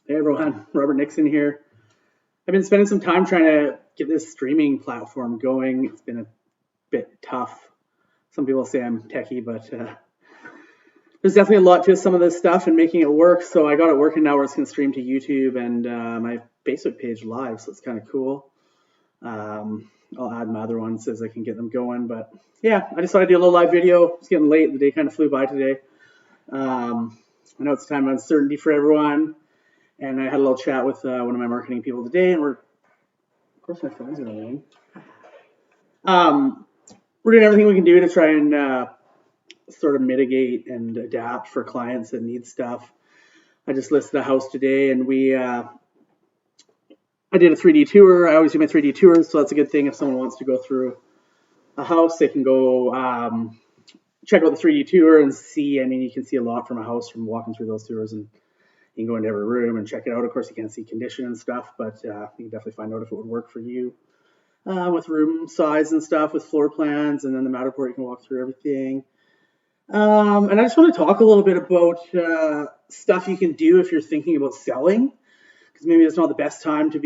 Hey everyone, Robert Nixon here. I've been spending some time trying to get this streaming platform going. It's been a bit tough. Some people say I'm techie, but there's definitely a lot to some of this stuff and making it work. So I got it working now where it's going to stream to YouTube and my Facebook page live, so it's kind of cool. I'll add my other ones as I can get them going. But yeah, I just thought I'd do a little live video. It's getting late. The day kind of flew by today. I know it's a time of uncertainty for everyone. And I had a little chat with one of my marketing people today, and of course, my phone's going to ring. We're doing everything we can do to try and sort of mitigate and adapt for clients that need stuff. I just listed a house today, and I did a 3D tour. I always do my 3D tours, so that's a good thing. If someone wants to go through a house, they can go check out the 3D tour and see. I mean, you can see a lot from a house from walking through those tours, and you can go into every room and check it out. Of course, you can't see condition and stuff, but you can definitely find out if it would work for you with room size and stuff, with floor plans, and then the Matterport, you can walk through everything. And I just want to talk a little bit about stuff you can do if you're thinking about selling, because maybe it's not the best time to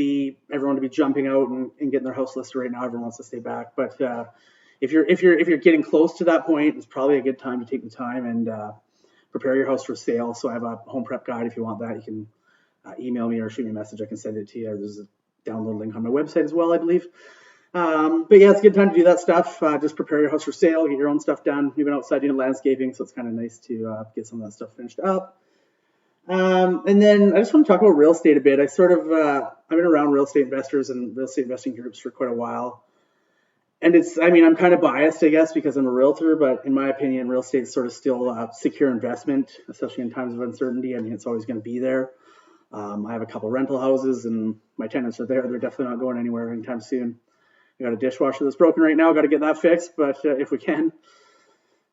everyone to be jumping out and getting their house listed right now. Everyone wants to stay back, but if you're getting close to that point, it's probably a good time to take the time and prepare your house for sale. So I have a home prep guide. If you want that, you can email me or shoot me a message. I can send it to you. There's a download link on my website as well, I believe. But yeah, it's a good time to do that stuff. Just prepare your house for sale, get your own stuff done. We've been outside doing landscaping, so it's kind of nice to get some of that stuff finished up. And then I just want to talk about real estate a bit. I've been around real estate investors and real estate investing groups for quite a while. And I'm kind of biased, I guess, because I'm a realtor, but in my opinion, real estate is sort of still a secure investment, especially in times of uncertainty. I mean, it's always going to be there. I have a couple rental houses and my tenants are there. They're definitely not going anywhere anytime soon. I got a dishwasher that's broken right now. Got to get that fixed, but if we can.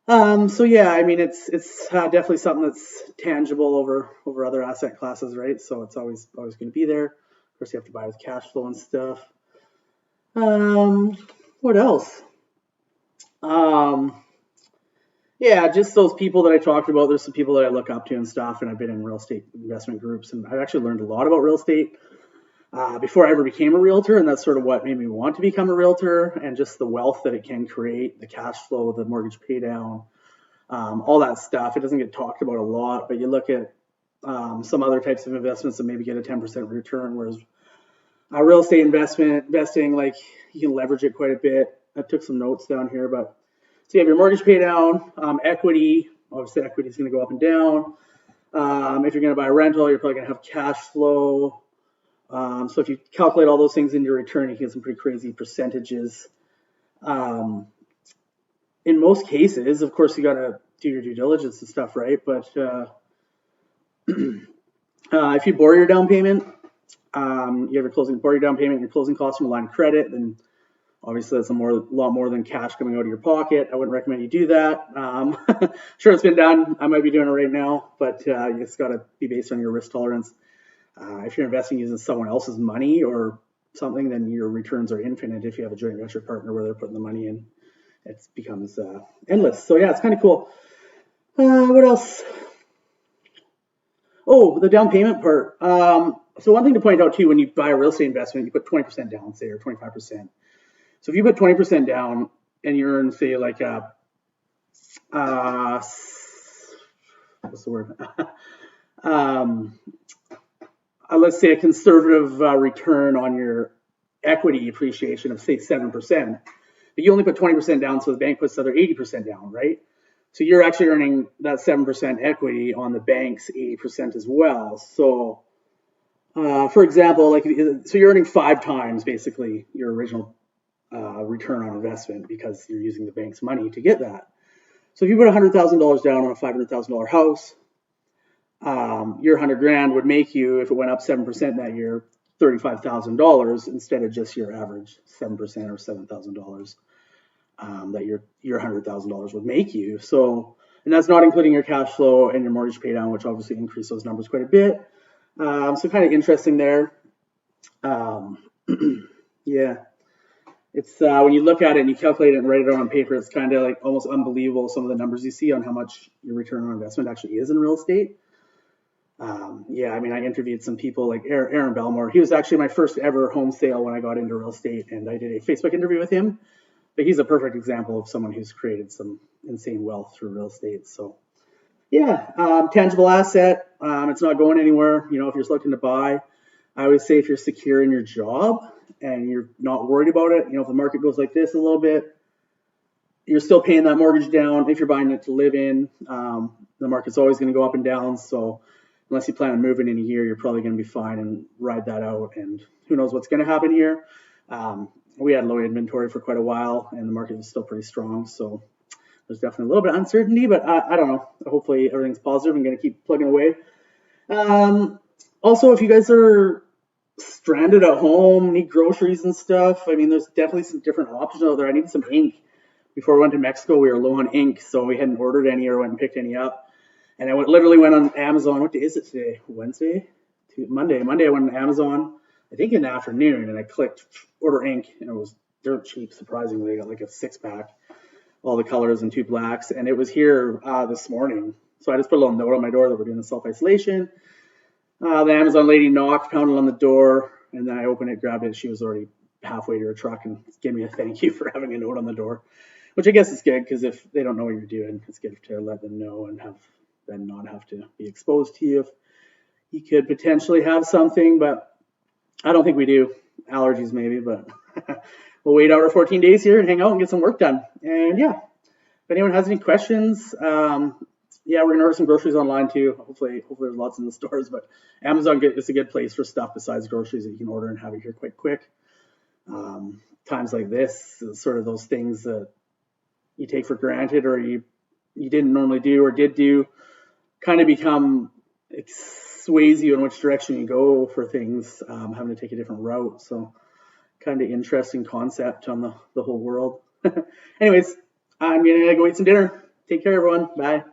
So yeah, I mean, it's definitely something that's tangible over other asset classes, right? So it's always going to be there. Of course, you have to buy with cash flow and stuff. What else? Yeah, just those people that I talked about. There's some people that I look up to and stuff, and I've been in real estate investment groups, and I've actually learned a lot about real estate before I ever became a realtor, and that's sort of what made me want to become a realtor, and just the wealth that it can create, the cash flow, the mortgage pay down, all that stuff. It doesn't get talked about a lot, but you look at some other types of investments that maybe get a 10% return, whereas real estate investing, like you can leverage it quite a bit. I took some notes down here, but so you have your mortgage pay down, equity. Obviously, equity is going to go up and down. If you're going to buy a rental, you're probably going to have cash flow. So if you calculate all those things into your return, you get some pretty crazy percentages. In most cases, of course, you got to do your due diligence and stuff, right? But if you borrow your down payment, you have borrow your down payment, your closing costs from a line of credit, then obviously that's a lot more than cash coming out of your pocket. I wouldn't recommend you do that. Sure, it's been done. I might be doing it right now, but it's got to be based on your risk tolerance. If you're investing using someone else's money or something, then your returns are infinite. If you have a joint venture partner where they're putting the money in, it becomes endless. So yeah, it's kind of cool. What else? Oh, the down payment part. So one thing to point out too, when you buy a real estate investment, you put 20% down, say, or 25%. So if you put 20% down and you earn, say, like what's the word? Let's say a conservative return on your equity appreciation of, say, 7%, but you only put 20% down, so the bank puts the other 80% down, right? So you're actually earning that 7% equity on the bank's 80% as well. So, for example, so you're earning 5 times basically your original return on investment because you're using the bank's money to get that. So if you put $100,000 down on a $500,000 house, your $100,000 would make you, if it went up 7% that year, $35,000 instead of just your average 7% or $7,000 that your $100,000 would make you. So, and that's not including your cash flow and your mortgage pay down, which obviously increase those numbers quite a bit. So kind of interesting there. Yeah. It's when you look at it and you calculate it and write it on paper, it's kind of like almost unbelievable some of the numbers you see on how much your return on investment actually is in real estate. Yeah, I mean, I interviewed some people like Aaron Belmore. He was actually my first ever home sale when I got into real estate, and I did a Facebook interview with him. But he's a perfect example of someone who's created some insane wealth through real estate. So yeah, tangible asset. It's not going anywhere. You know, if you're looking to buy, I would say if you're secure in your job and you're not worried about it, you know, if the market goes like this a little bit, you're still paying that mortgage down. If you're buying it to live in, the market's always going to go up and down. So unless you plan on moving in a year, you're probably going to be fine and ride that out. And who knows what's going to happen here. We had low inventory for quite a while, and the market was still pretty strong. So there's definitely a little bit of uncertainty, but I don't know. Hopefully everything's positive. I'm going to keep plugging away. Also, if you guys are stranded at home, need groceries and stuff, I mean, there's definitely some different options out there. I needed some ink. Before we went to Mexico, we were low on ink, so we hadn't ordered any or went and picked any up. And I literally went on Amazon. What day is it today? Wednesday? Monday. Monday I went on Amazon, I think in the afternoon, and I clicked order ink, and it was dirt cheap, surprisingly. I got like a 6-pack, all the colors and 2 blacks, and it was here this morning. So I just put a little note on my door that we're doing the self-isolation. The Amazon lady knocked, pounded on the door, and then I opened it, grabbed it. She was already halfway to her truck and gave me a thank you for having a note on the door, which I guess is good because if they don't know what you're doing, it's good to let them know and have them not have to be exposed to you if you could potentially have something, but I don't think we do. Allergies maybe, but we'll wait out our 14 days here and hang out and get some work done. And yeah, if anyone has any questions, yeah, we're gonna order some groceries online too. Hopefully there's lots in the stores, but Amazon is a good place for stuff besides groceries that you can order and have it here quite quick. Times like this, sort of those things that you take for granted or you didn't normally do or did do, kind of become sways you in which direction you go for things, having to take a different route. So kind of interesting concept on the whole world. Anyways, I'm gonna go eat some dinner. Take care, everyone. Bye.